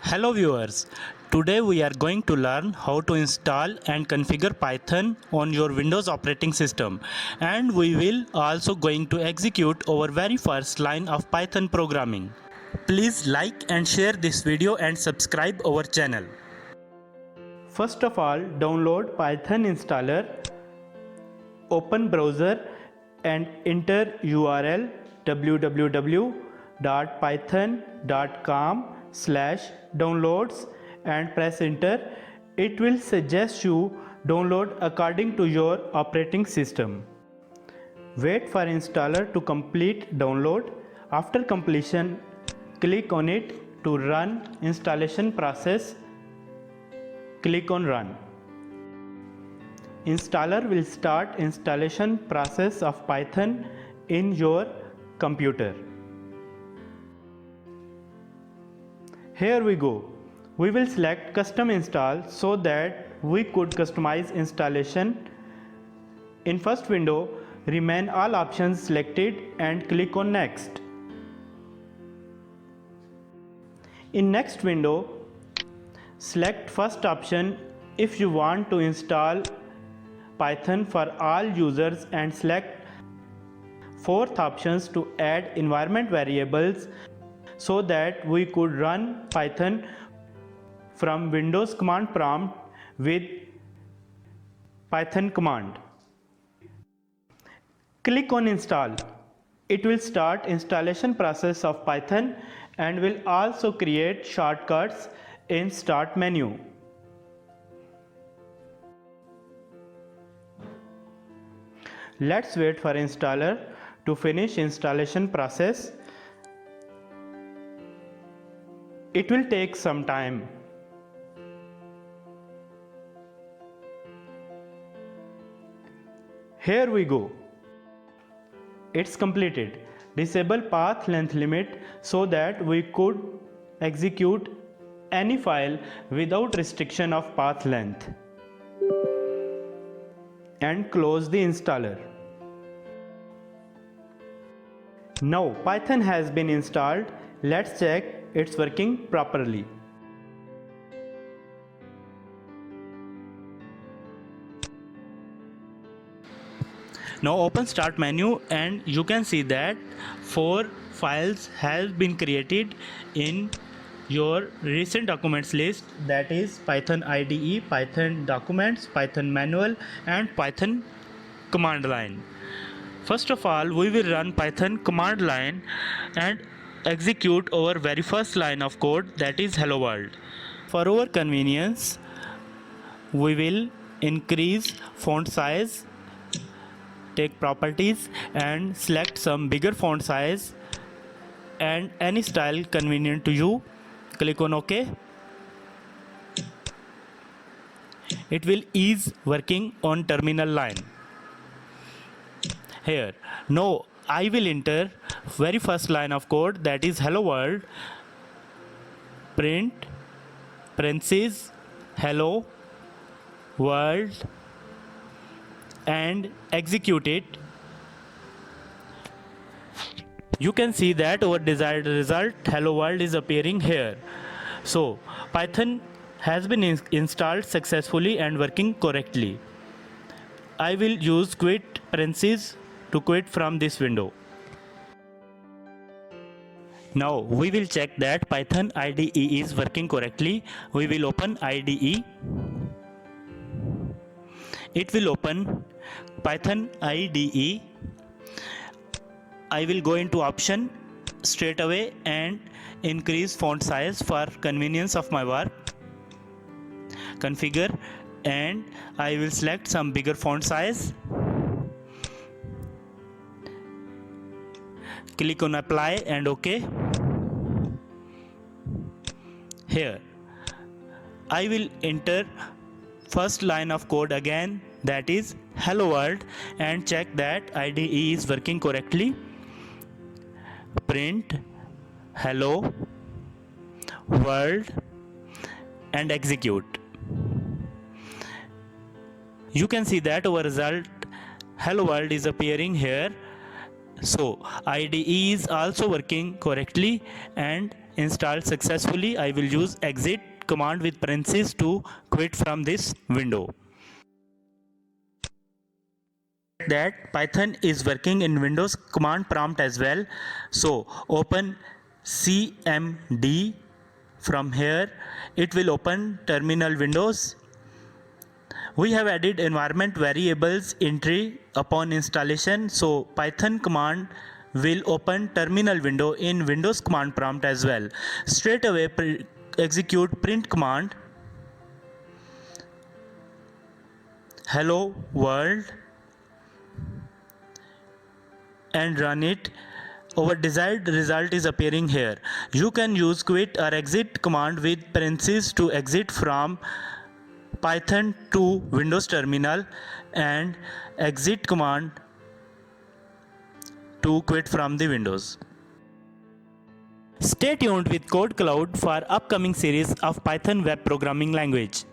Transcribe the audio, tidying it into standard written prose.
Hello viewers, today we are going to learn how to install and configure Python on your Windows operating system, and we will also going to execute our very first line of Python programming. Please like and share this video and subscribe our channel. First of all, download Python installer, open browser and enter URL www.python.com/downloads and press enter. It will suggest you download according to your operating system. Wait for installer to complete download. After completion, click on it to run installation process. Click on run. Installer will start installation process of Python in your computer. Here we go. We will select custom install so that we could customize installation. In first window, remain all options selected and click on next. In next window, select first option if you want to install Python for all users and select fourth options to add environment variables so that we could run Python from Windows command prompt with Python command. Click on install. It will start installation process of Python and will also create shortcuts in start menu. Let's wait for installer to finish installation process. It will take some time. Here we go. It's completed. Disable path length limit so that we could execute any file without restriction of path length. And close the installer. Now Python has been installed. Let's check it's working properly. Now open start menu and you can see that 4 files have been created in your recent documents list, that is Python IDE, Python documents, Python manual and Python command line. First of all, we will run Python command line and execute our very first line of code, that is hello world. For our convenience, we will increase font size, take properties and select some bigger font size and any style convenient to you. Click on OK. It will ease working on terminal line. Here, now I will enter very first line of code, that is hello world, print parentheses hello world and execute it. You can see that our desired result hello world is appearing here. So Python has been installed successfully and working correctly. I will use quit parentheses to quit from this window. Now we will check that Python IDE is working correctly. We will open IDE. It will open Python IDE. I will go into option straight away and increase font size for convenience of my work. Configure and I will select some bigger font size. Click on apply and OK. Here I will enter first line of code again, that is hello world, and check that IDE is working correctly. Print hello world and execute. You can see that our result hello world is appearing here. So IDE is also working correctly and installed successfully, I will use exit command with parentheses to quit from this window. That Python is working in Windows command prompt as well. So open cmd. From here it will open terminal windows. We have added environment variables entry upon installation, so Python command will open terminal window in Windows command prompt as well. Straight away execute print command hello world and run it. Our desired result is appearing here. You can use quit or exit command with parentheses to exit from Python to Windows terminal and exit command to quit from the Windows. Stay tuned with Code Cloud for upcoming series of Python web programming language.